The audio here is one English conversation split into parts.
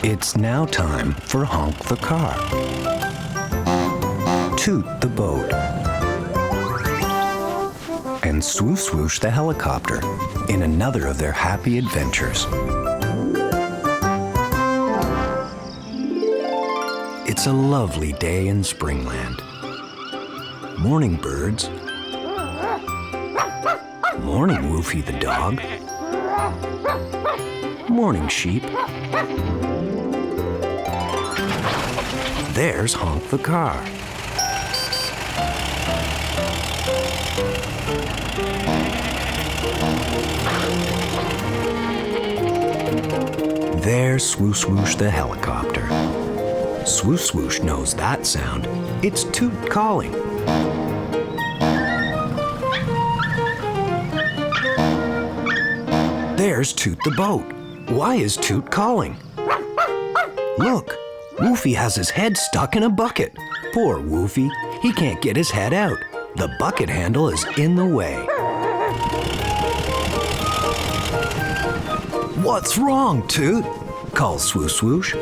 It's now time for Honk the car, Toot the boat, and Swoosh Swoosh the helicopter in another of their happy adventures. It's a lovely day in Springland. Morning, birds. Morning, Woofy the dog. Morning, sheep. There's Honk the car. There's Swoosh Swoosh the helicopter. Swoosh Swoosh knows that sound. It's Toot calling. There's Toot the boat. Why is Toot calling? Look, Woofy has his head stuck in a bucket. Poor Woofy, he can't get his head out. The bucket handle is in the way. What's wrong, Toot? Calls Swoosh Swoosh.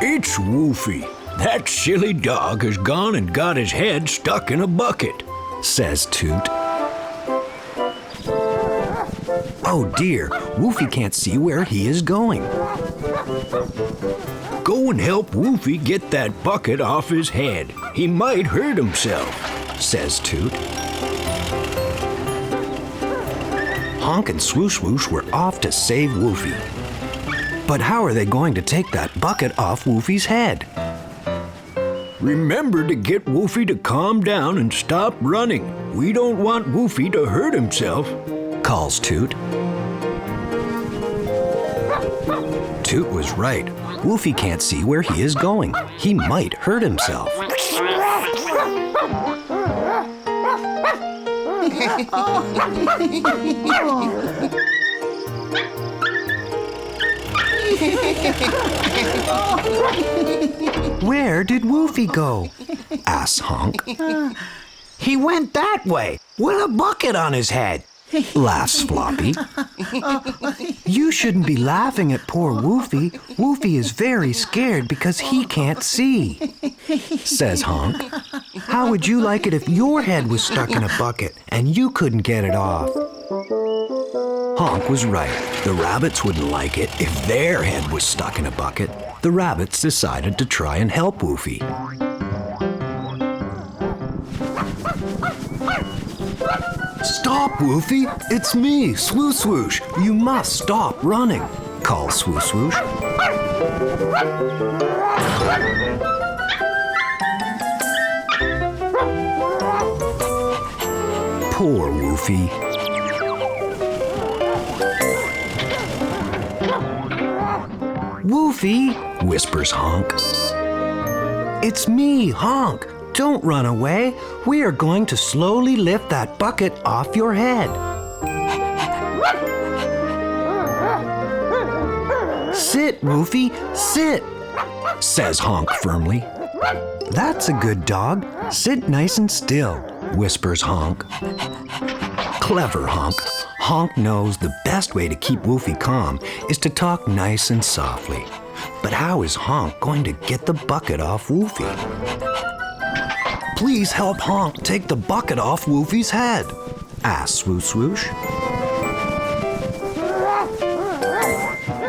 It's Woofy. That silly dog has gone and got his head stuck in a bucket, says Toot. Oh dear, Woofy can't see where he is going. Go and help Woofy get that bucket off his head. He might hurt himself, says Toot. Honk and Swoosh Swoosh were off to save Woofy. But how are they going to take that bucket off Woofy's head? Remember to get Woofy to calm down and stop running. We don't want Woofy to hurt himself, calls Toot. Toot was right. Woofy can't see where he is going. He might hurt himself. Where did Woofy go? asks Honk. He went that way with a bucket on his head, laughs Floppy. You shouldn't be laughing at poor Woofy. Woofy is very scared because he can't see, says Honk. How would you like it if your head was stuck in a bucket and you couldn't get it off? Honk was right. The rabbits wouldn't like it if their head was stuck in a bucket. The rabbits decided to try and help Woofy. Stop, Woofy! It's me, Swoosh Swoosh. You must stop running, calls Swoosh Swoosh. Poor Woofy. Woofy, whispers Honk. It's me, Honk. Don't run away. We are going to slowly lift that bucket off your head. Sit, Woofy, sit, says Honk firmly. That's a good dog. Sit nice and still, whispers Honk. Clever Honk. Honk knows the best way to keep Woofy calm is to talk nice and softly. But how is Honk going to get the bucket off Woofy? Please help Honk take the bucket off Woofy's head, asks Swoosh Swoosh.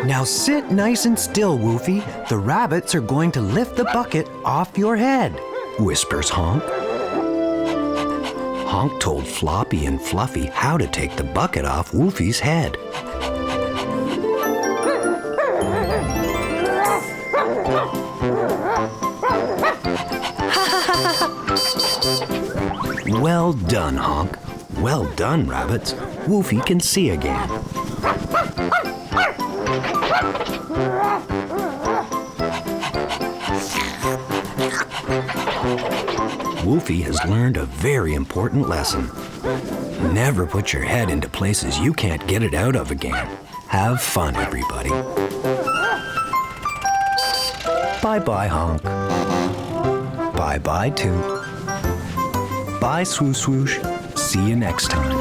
Now sit nice and still, Woofy. The rabbits are going to lift the bucket off your head, whispers Honk. Honk told Floppy and Fluffy how to take the bucket off Woofy's head. Well done, Honk. Well done, rabbits. Woofy can see again. Woofy has learned a very important lesson. Never put your head into places you can't get it out of again. Have fun, everybody. Bye-bye, Honk. Bye-bye, Toot. Bye, Swoosh Swoosh. See you next time.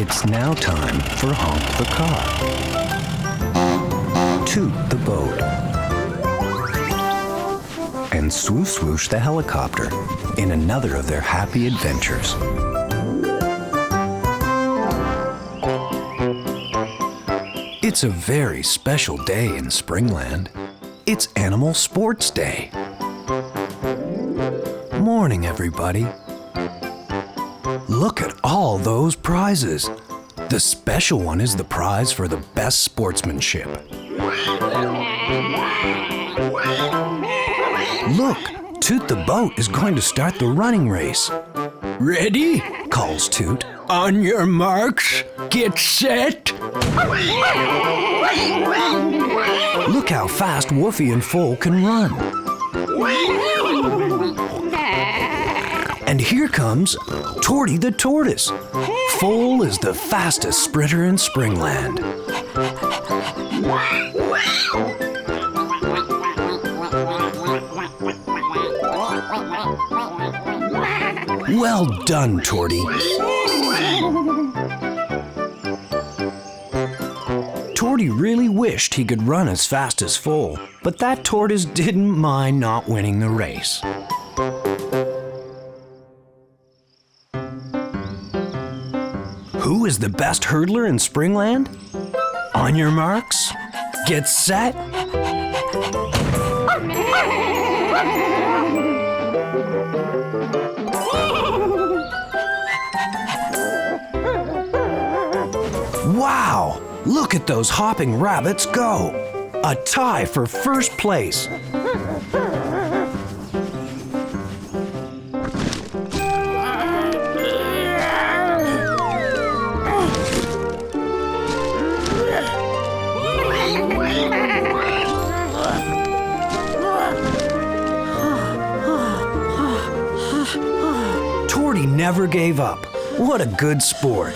It's now time for Honk the car, Toot the boat, and Swoosh Swoosh the helicopter in another of their happy adventures. It's a very special day in Springland. It's Animal Sports Day. Morning, everybody. Look at all those prizes. The special one is the prize for the best sportsmanship. Look, Toot the boat is going to start the running race. Ready? Calls Toot. On your marks, get set. Look how fast Woofy and Foal can run. And here comes Torty the tortoise. Foal is the fastest sprinter in Springland. Well done, Torty. Torty really wished he could run as fast as Foal, but that tortoise didn't mind not winning the race. Who is the best hurdler in Springland? On your marks, get set. Wow! Look at those hopping rabbits go! A tie for first place. Torty never gave up. What a good sport.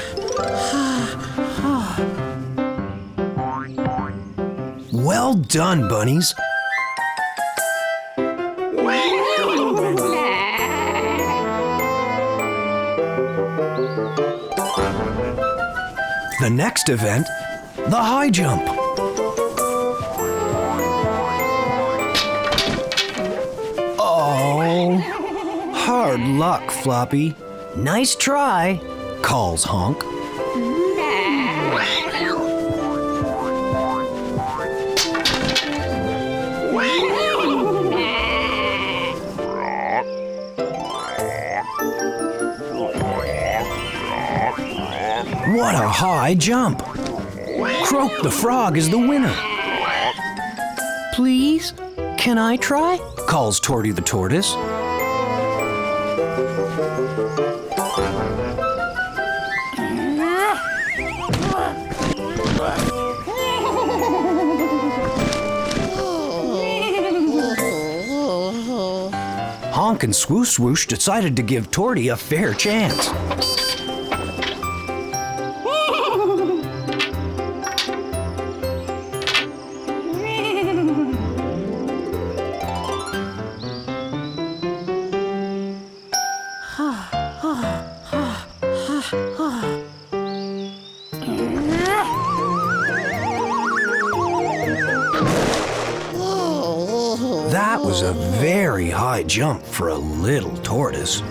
Well done, bunnies. The next event, the high jump. Oh, hard luck, Floppy. Nice try, calls Honk. What a high jump! Croak the frog is the winner. Please, can I try? Calls Torty the tortoise. Honk and Swoosh Swoosh decided to give Torty a fair chance. That was a very high jump for a little tortoise.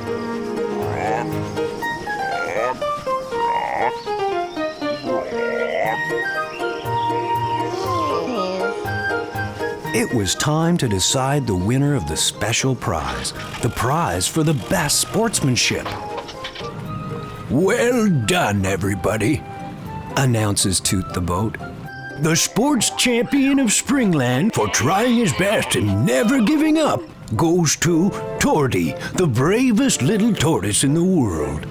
It was time to decide the winner of the special prize, the prize for the best sportsmanship. Well done, everybody, announces Toot the boat. The sports champion of Springland for trying his best and never giving up goes to Torty, the bravest little tortoise in the world.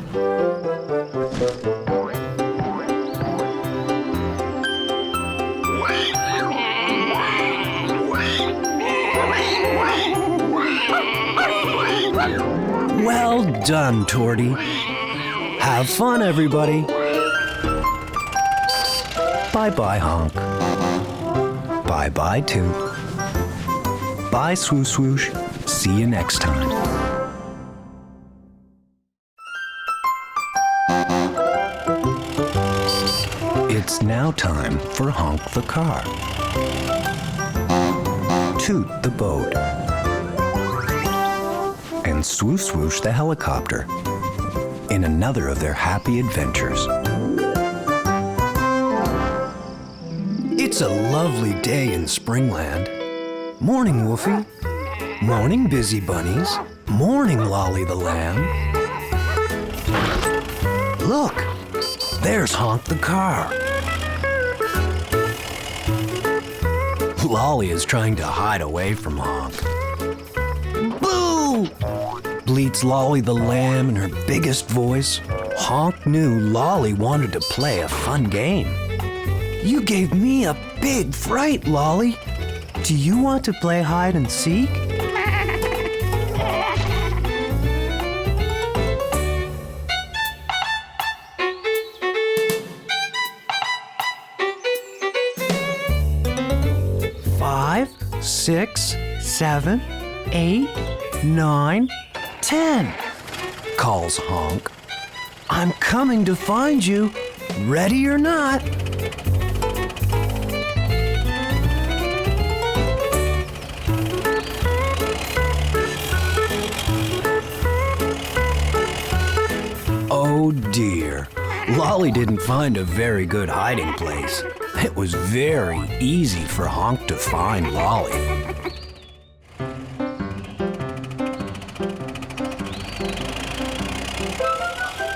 Well done, Torty. Have fun, everybody. Bye-bye, Honk. Bye-bye, Toot. Bye, Swoosh Swoosh. See you next time. It's now time for Honk the car, Toot the boat, and Swoosh Swoosh the helicopter in another of their happy adventures. It's a lovely day in Springland. Morning, Woofie. Morning, Busy Bunnies. Morning, Lolly the lamb. Look, there's Honk the car. Lolly is trying to hide away from Honk. Boo! Bleats Lolly the lamb in her biggest voice. Honk knew Lolly wanted to play a fun game. You gave me a big fright, Lolly. Do you want to play hide and seek? Five, 6, 7, 8, 9, 10, calls Honk. I'm coming to find you, ready or not. Oh dear, Lolly didn't find a very good hiding place. It was very easy for Honk to find Lolly.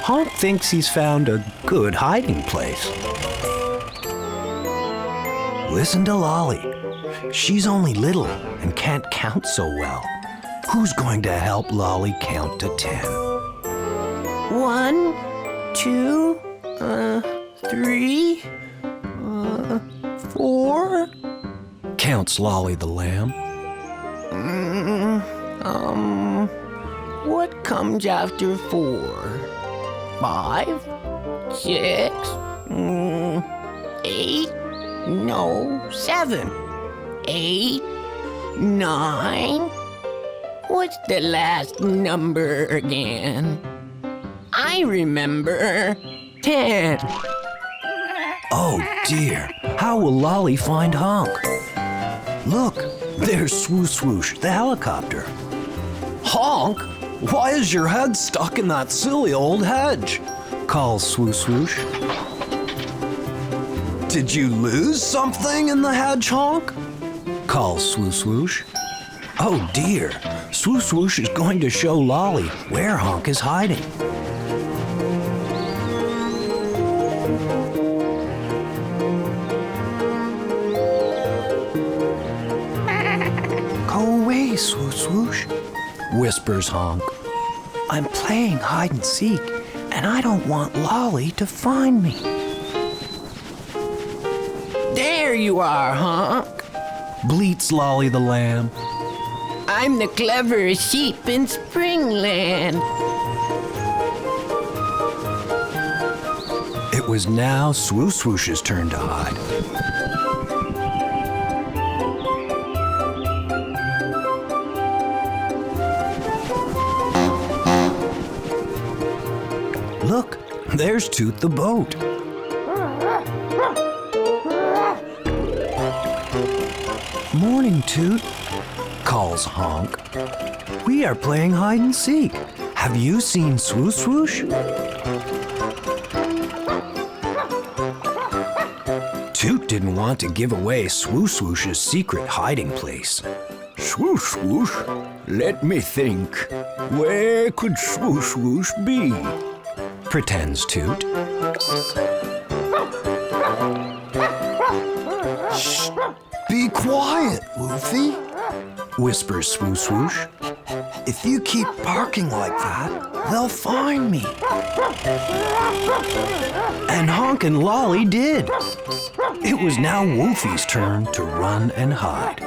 Honk thinks he's found a good hiding place. Listen to Lolly. She's only little and can't count so well. Who's going to help Lolly count to 10? 1, 2, 3, 4, counts Lolly the lamb. What comes after 4? 5, 6, 8, no, 7, 8, 9. What's the last number again? I remember 10. Oh dear, how will Lolly find Honk? Look, there's Swoosh Swoosh, the helicopter. Honk, why is your head stuck in that silly old hedge? Calls Swoosh Swoosh. Did you lose something in the hedge, Honk? Calls Swoosh Swoosh. Oh dear, Swoosh Swoosh is going to show Lolly where Honk is hiding. Go away, Swoosh Swoosh, whispers Honk. I'm playing hide and seek, and I don't want Lolly to find me. There you are, Honk, bleats Lolly the lamb. I'm the cleverest sheep in Springland. It was now Swoosh Swoosh's turn to hide. Look, there's Toot the boat. Morning, Toot, calls Honk. We are playing hide and seek. Have you seen Swoosh Swoosh? Toot didn't want to give away Swoosh Swoosh's secret hiding place. Swoosh Swoosh, let me think. Where could Swoosh Swoosh be? Pretends Toot. Shh! Be quiet, Woofie, whispers Swoosh Swoosh. If you keep barking like that, they'll find me. And Honk and Lolly did. It was now Woofie's turn to run and hide.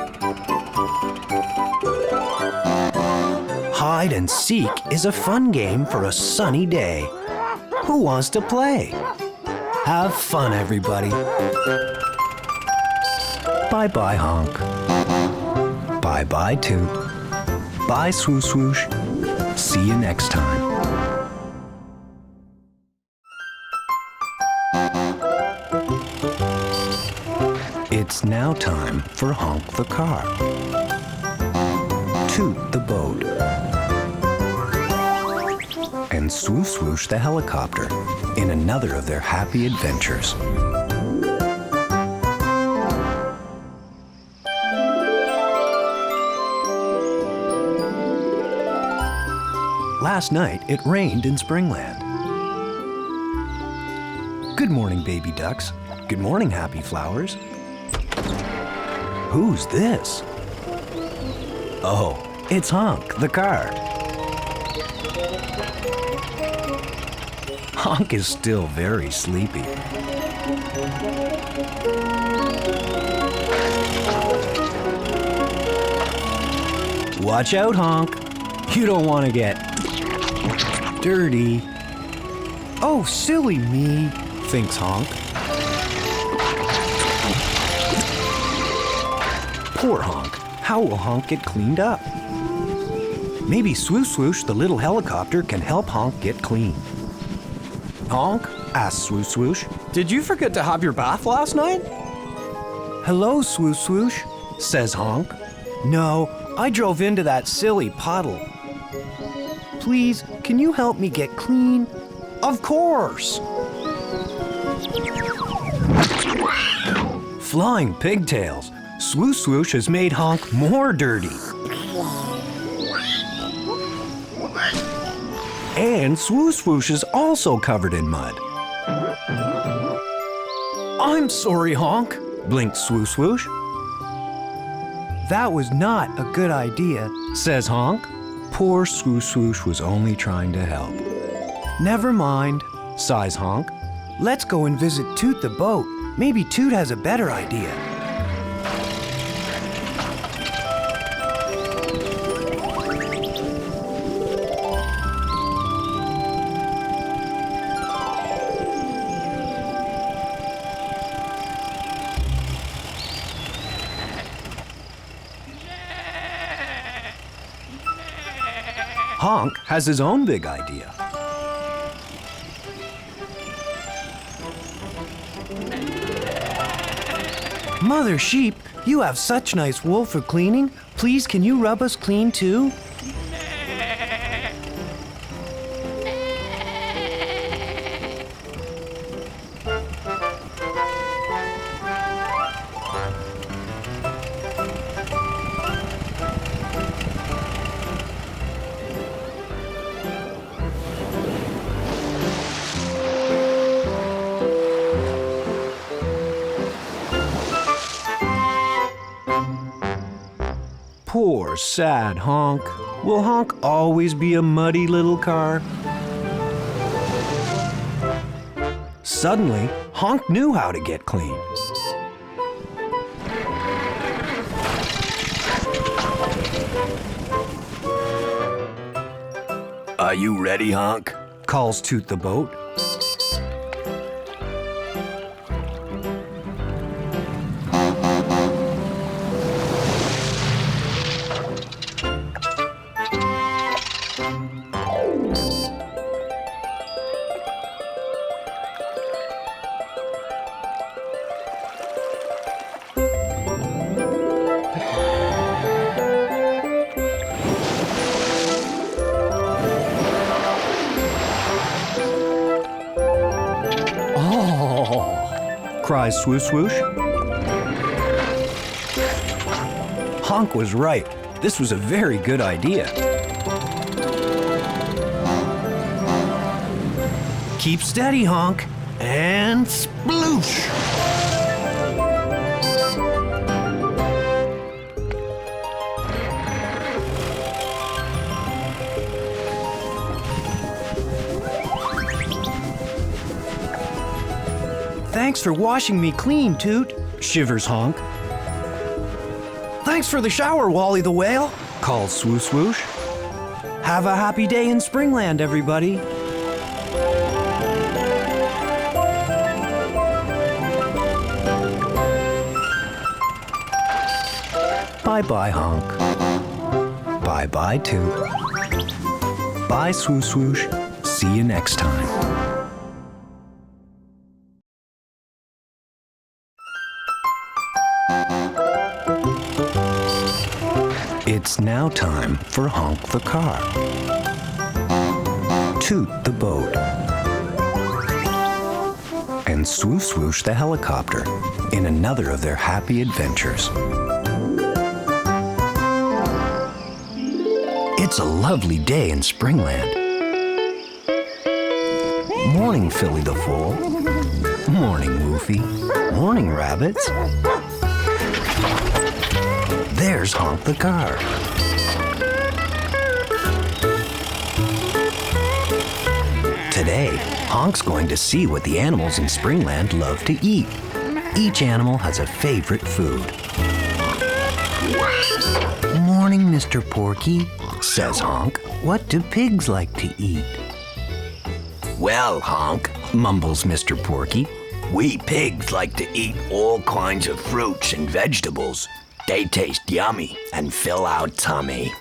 Hide and seek is a fun game for a sunny day. Who wants to play? Have fun, everybody. Bye-bye, Honk. Bye-bye, Toot. Bye, Swoosh Swoosh. See you next time. It's now time for Honk the car, Toot the boat, and Swoosh Swoosh the helicopter in another of their happy adventures. Last night, it rained in Springland. Good morning, baby ducks. Good morning, happy flowers. Who's this? Oh, it's Honk, the car. Honk is still very sleepy. Watch out, Honk. You don't want to get dirty. Oh, silly me, thinks Honk. Poor Honk. How will Honk get cleaned up? Maybe Swoosh Swoosh, the little helicopter, can help Honk get clean. Honk, asks Swoosh Swoosh. Did you forget to have your bath last night? Hello, Swoosh Swoosh, says Honk. No, I drove into that silly puddle. Please, can you help me get clean? Of course! Flying pigtails. Swoosh Swoosh has made Honk more dirty. And Swoosh Swoosh is also covered in mud. I'm sorry, Honk, blinked Swoosh Swoosh. That was not a good idea, says Honk. Poor Swoosh Swoosh was only trying to help. Never mind, sighs Honk. Let's go and visit Toot the boat. Maybe Toot has a better idea. Honk has his own big idea. Mother Sheep, you have such nice wool for cleaning. Please, can you rub us clean too? Poor, sad Honk. Will Honk always be a muddy little car? Suddenly, Honk knew how to get clean. Are you ready, Honk? Calls Toot the boat. Cries Swoosh Swoosh. Honk was right. This was a very good idea. Keep steady, Honk, and sploosh! Thanks for washing me clean, Toot, shivers Honk. Thanks for the shower, Wally the Whale, calls Swoosh Swoosh. Have a happy day in Springland, everybody. Bye-bye, Honk. Bye-bye, Toot. Bye, Swoosh Swoosh. See you next time. It's now time for Honk the car, Toot the boat, and Swoosh Swoosh the helicopter in another of their happy adventures. It's a lovely day in Springland. Morning, Philly the Foal. Morning, Woofy. Morning, rabbits. There's Honk the car. Today, Honk's going to see what the animals in Springland love to eat. Each animal has a favorite food. Morning, Mr. Porky, says Honk. What do pigs like to eat? Well, Honk, Mumbles Mr. Porky. we pigs like to eat all kinds of fruits and vegetables. They taste yummy and fill our tummy.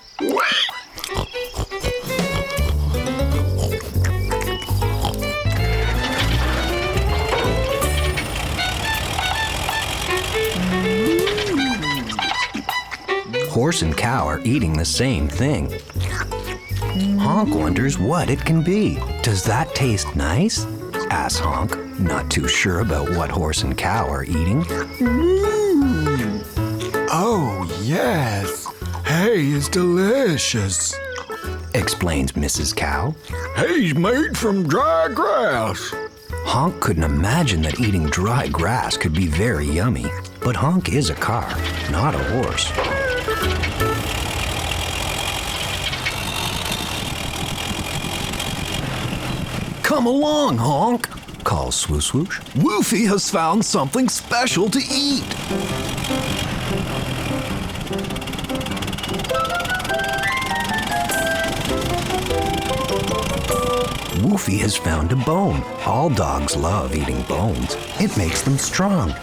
Horse and cow are eating the same thing. Honk wonders what it can be. Does that taste nice? Asks Honk, not too sure about what horse and cow are eating. Oh, yes. Hay is delicious. Explains Mrs. Cow. Hay's made from dry grass. Honk couldn't imagine that eating dry grass could be very yummy. But Honk is a car, not a horse. Come along, Honk, calls Swoosh Swoosh. Woofy has found something special to eat. Woofy has found a bone. All dogs love eating bones. It makes them strong.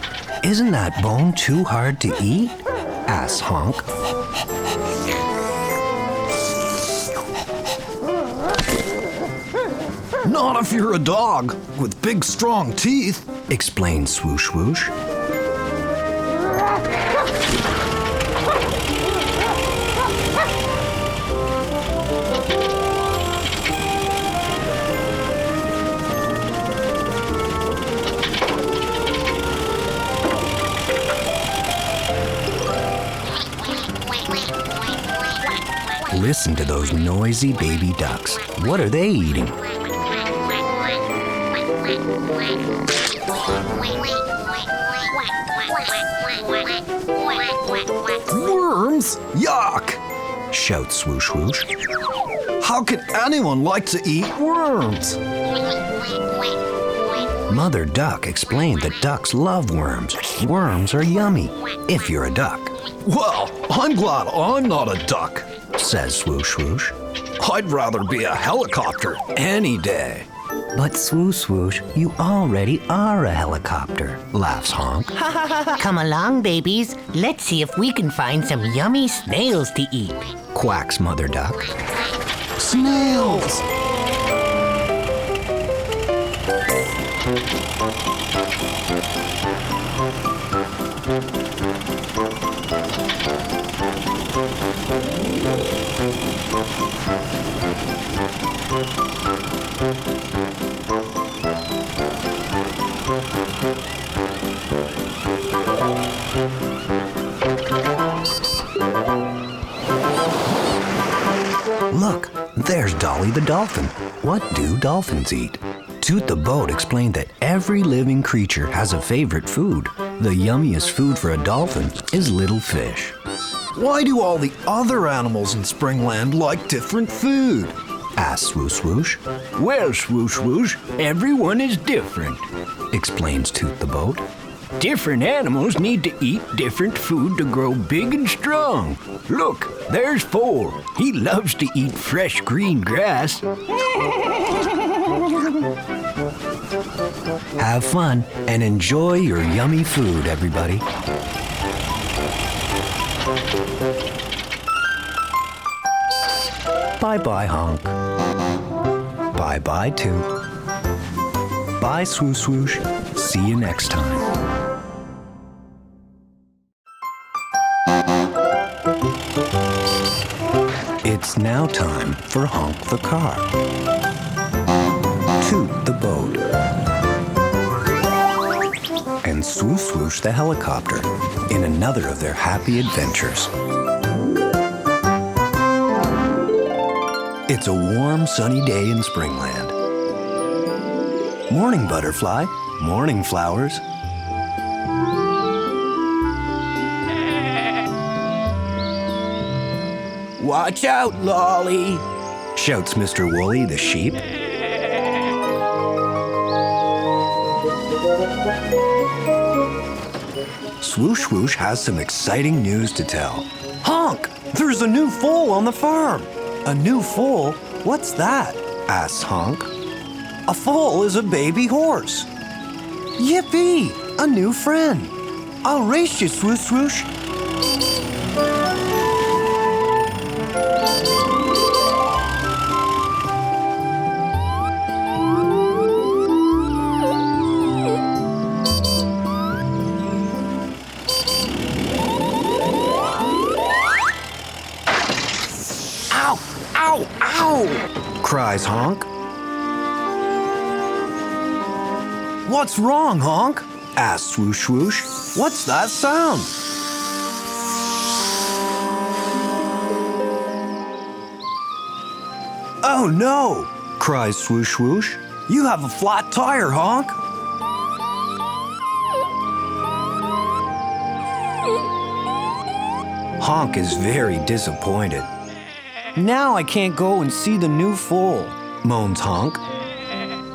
Isn't that bone too hard to eat? Asks Honk. Not if you're a dog with big strong teeth, explains Swoosh Swoosh. Listen to those noisy baby ducks. What are they eating? Worms? Yuck! Shouts Swoosh Swoosh. How could anyone like to eat worms? Mother Duck explained that ducks love worms. Worms are yummy, if you're a duck. Well, I'm glad I'm not a duck, says Swoosh Swoosh. I'd rather be a helicopter any day. But Swoosh Swoosh, you already are a helicopter, laughs Honk. Come along, babies. Let's see if we can find some yummy snails to eat. Quacks Mother Duck. Snails! Look, there's Dolly the dolphin. What do dolphins eat? Toot the boat explained that every living creature has a favorite food. The yummiest food for a dolphin is little fish. Why do all the other animals in Springland like different food? Asks Swoosh Swoosh. Well, Swoosh Swoosh, everyone is different, Explains Toot the boat. Different animals need to eat different food to grow big and strong. Look, there's Foal. He loves to eat fresh green grass. Have fun and enjoy your yummy food, everybody. Bye-bye, Honk. Bye-bye, Toot. Bye, Swoosh Swoosh. See you next time. It's now time for Honk the car, Toot the boat, and Swoosh Swoosh the helicopter in another of their happy adventures. It's a warm, sunny day in Springland. Morning, butterfly. Morning, flowers. Watch out, Lolly! Shouts Mr. Woolly the sheep. Swoosh Swoosh has some exciting news to tell. Honk! There's a new foal on the farm! A new foal? What's that? Asks Honk. A foal is a baby horse. Yippee! A new friend. I'll race you, Swoosh Swoosh. Ow! Ow! Ow! Cries Honk. What's wrong, Honk? Asks Swoosh Swoosh. What's that sound? Oh no! Cries Swoosh Swoosh. You have a flat tire, Honk. Honk is very disappointed. Now I can't go and see the new foal, moans Honk.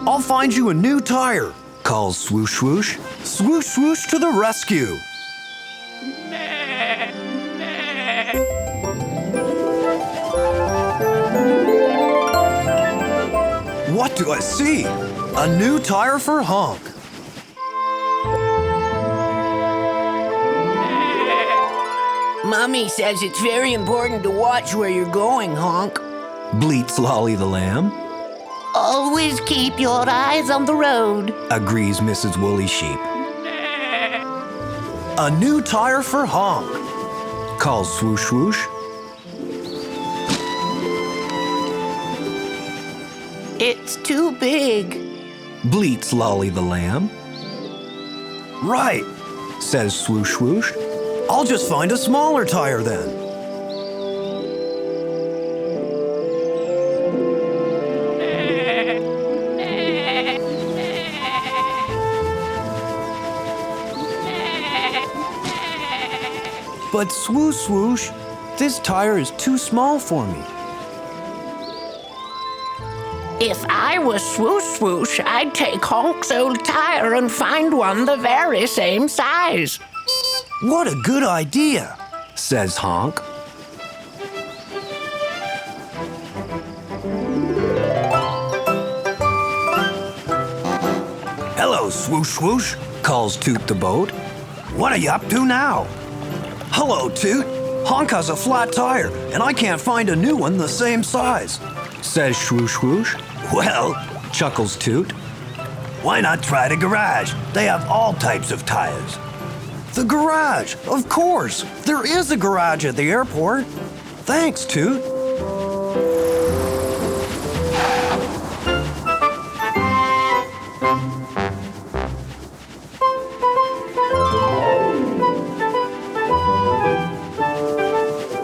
I'll find you a new tire, calls Swoosh Swoosh. Swoosh Swoosh to the rescue. What do I see? A new tire for Honk. Mommy says it's very important to watch where you're going, Honk. Bleats Lolly the lamb. Always keep your eyes on the road. Agrees Mrs. Woolly Sheep. A new tire for Honk, calls Swoosh Swoosh. It's too big. Bleats Lolly the lamb. Right, says Swoosh Swoosh. I'll just find a smaller tire then. But Swoosh Swoosh, this tire is too small for me. If I was Swoosh Swoosh, I'd take Honk's old tire and find one the very same size. What a good idea, says Honk. Hello, Swoosh Swoosh, calls Toot the boat. What are you up to now? Hello, Toot. Honk has a flat tire, and I can't find a new one the same size, says Swoosh Swoosh. Well, chuckles Toot, why not try the garage? They have all types of tires. The garage, of course. There is a garage at the airport. Thanks, Toot.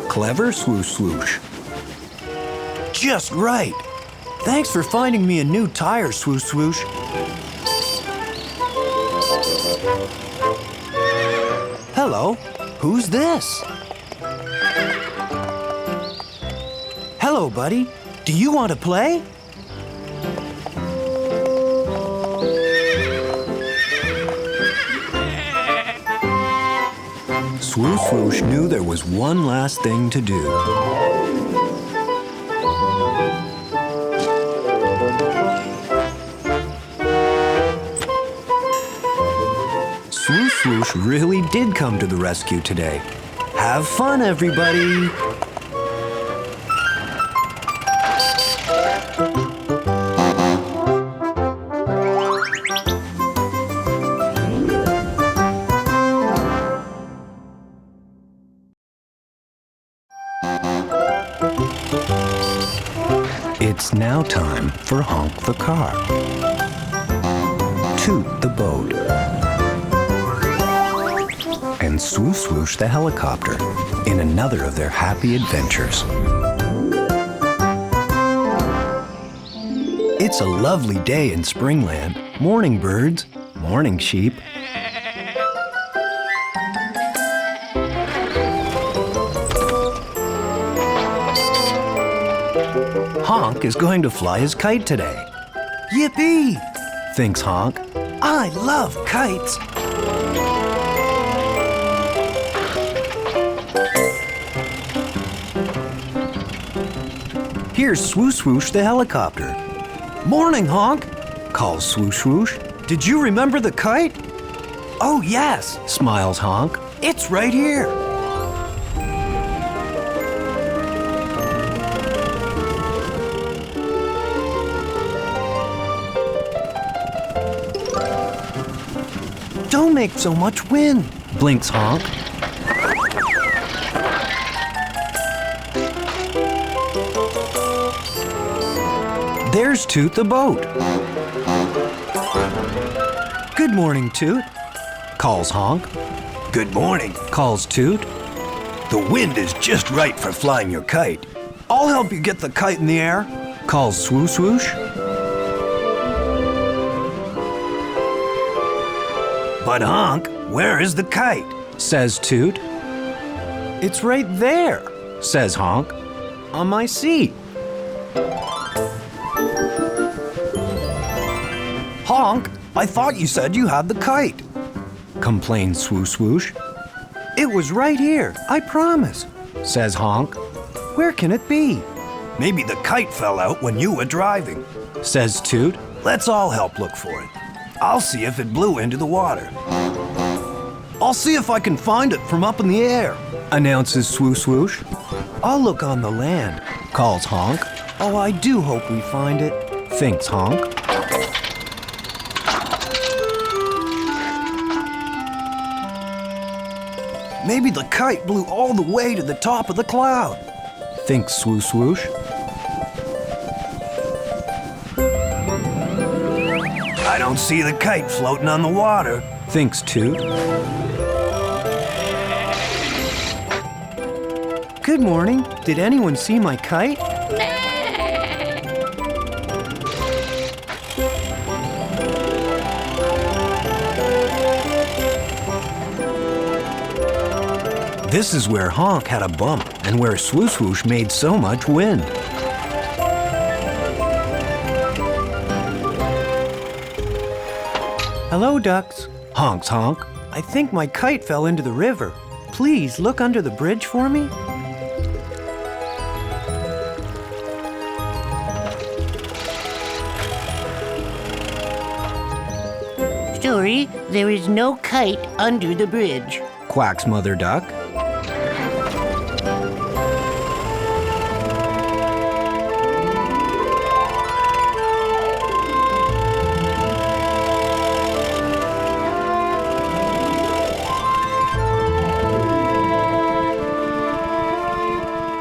Clever, Swoosh Swoosh. Just right. Thanks for finding me a new tire, Swoosh Swoosh. Hello, who's this? Hello, buddy. Do you want to play? Swoosh Swoosh knew there was one last thing to do. Swoosh Swoosh really did come to the rescue today. Have fun, everybody! It's now time for Honk the car, Toot the boat, and Swoosh Swoosh the helicopter in another of their happy adventures. It's a lovely day in Springland. Morning, birds. Morning, sheep. Honk is going to fly his kite today. Yippee! Thinks Honk. I love kites. Here's Swoosh Swoosh the helicopter. Morning, Honk, calls Swoosh Swoosh. Did you remember the kite? Oh, yes, smiles Honk. It's right here. Don't make so much wind, blinks Honk. There's Toot the boat. Good morning, Toot, calls Honk. Good morning, calls Toot. The wind is just right for flying your kite. I'll help you get the kite in the air, calls Swoosh Swoosh. But Honk, where is the kite? Says Toot. It's right there, says Honk, on my seat. Honk, I thought you said you had the kite, complains Swoosh Swoosh. It was right here, I promise, says Honk. Where can it be? Maybe the kite fell out when you were driving, says Toot. Let's all help look for it. I'll see if it blew into the water. I'll see if I can find it from up in the air, announces Swoosh Swoosh. I'll look on the land, calls Honk. Oh, I do hope we find it, thinks Honk. Maybe the kite blew all the way to the top of the cloud, thinks Swoosh Swoosh. I don't see the kite floating on the water, thinks Toot. Good morning. Did anyone see my kite? This is where Honk had a bump and where Swoosh Swoosh made so much wind. Hello, ducks, honks Honk. I think my kite fell into the river. Please look under the bridge for me. Sorry, there is no kite under the bridge, Quacks Mother Duck.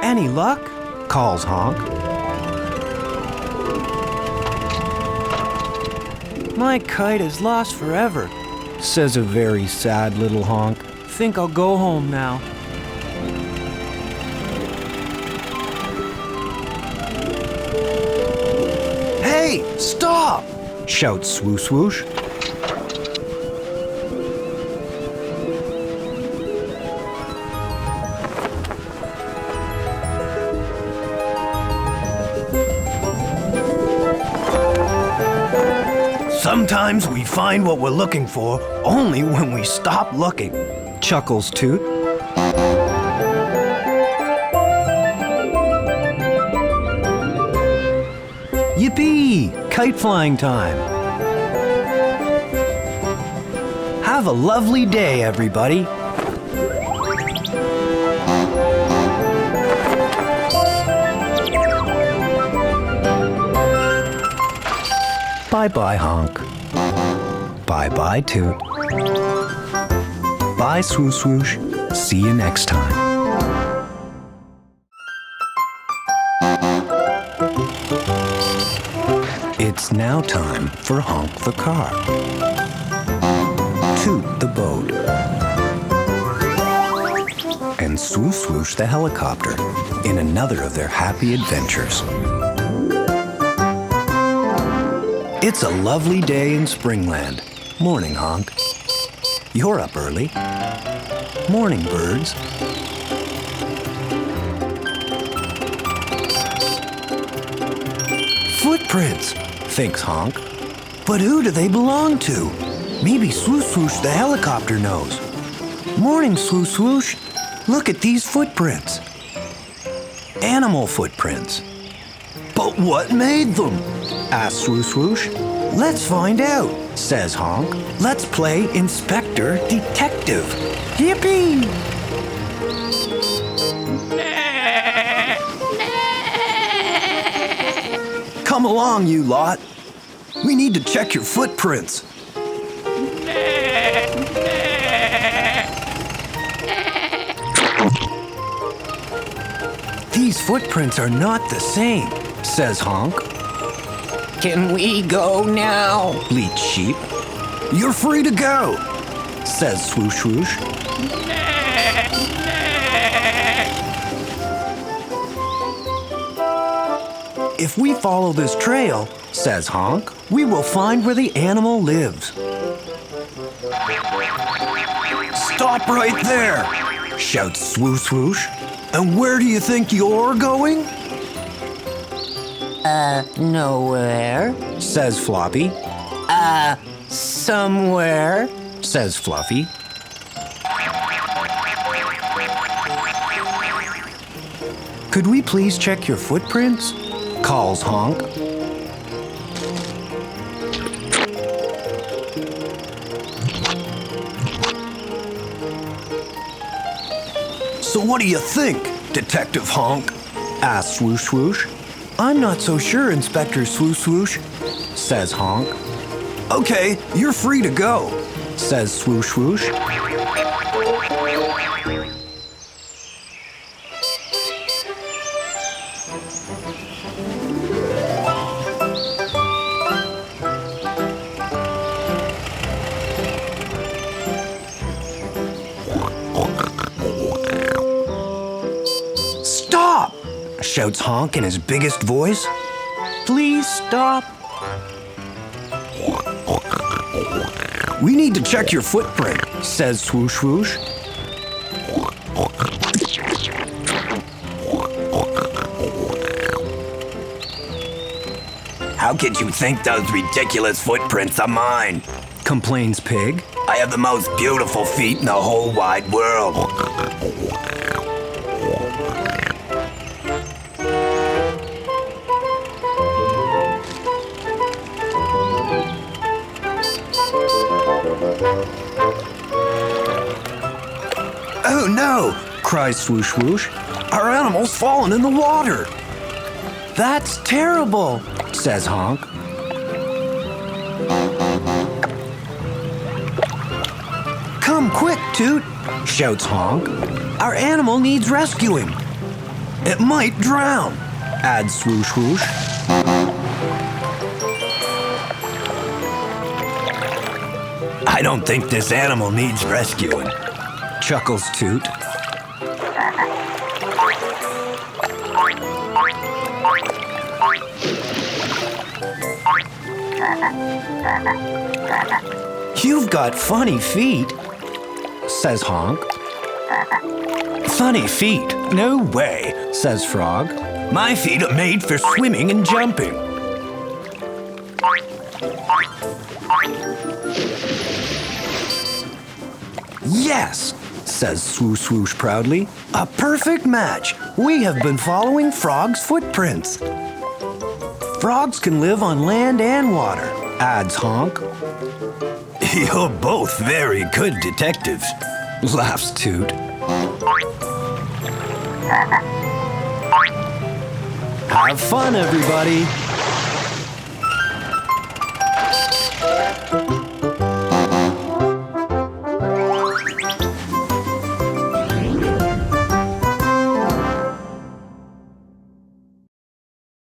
Any luck? Calls Honk. My kite is lost forever, says a very sad little Honk. Think I'll go home now. Hey, stop! Shouts Swoosh Swoosh. Sometimes we find what we're looking for only when we stop looking, chuckles Toot. Yippee! Kite flying time! Have a lovely day, everybody! Bye-bye, Honk. Bye-bye, Toot. Bye, Swoosh Swoosh. See you next time. It's now time for Honk the car, Toot the boat, and Swoosh Swoosh the helicopter in another of their happy adventures. It's a lovely day in Springland. Morning, Honk. You're up early. Morning, birds. Footprints, thinks Honk. But who do they belong to? Maybe Swoosh Swoosh the helicopter knows. Morning, Swoosh Swoosh. Look at these footprints. Animal footprints. But what made them? Asks Swoosh Swoosh. Let's find out, says Honk. Let's play Inspector Detective. Yippee! Come along, you lot. We need to check your footprints. These footprints are not the same, says Honk. Can we go now? Bleats Sheep. You're free to go, says Swoosh Swoosh. If we follow this trail, says Honk, we will find where the animal lives. Stop right there, shouts Swoosh Swoosh. And where do you think you're going? Nowhere. Says Floppy. Somewhere. Says Fluffy. Could we please check your footprints? Calls Honk. So what do you think, Detective Honk? Asks Swoosh Swoosh. I'm not so sure, Inspector Swoosh Swoosh, says Honk. Okay, you're free to go, says Swoosh Swoosh. Stop! Shouts Honk in his biggest voice. Please stop. We need to check your footprint, says Swoosh Swoosh. How could you think those ridiculous footprints are mine? Complains Pig. I have the most beautiful feet in the whole wide world. Oh no, cries Swoosh Swoosh. Our animal's fallen in the water. That's terrible, says Honk. Come quick, Toot, shouts Honk. Our animal needs rescuing. It might drown, adds Swoosh Swoosh. I don't think this animal needs rescuing, chuckles Toot. You've got funny feet, says Honk. Funny feet? No way, says Frog. My feet are made for swimming and jumping. Yes, says Swoosh Swoosh proudly. A perfect match. We have been following Frog's footprints. Frogs can live on land and water, adds Honk. You're both very good detectives, laughs Toot. Have fun, everybody.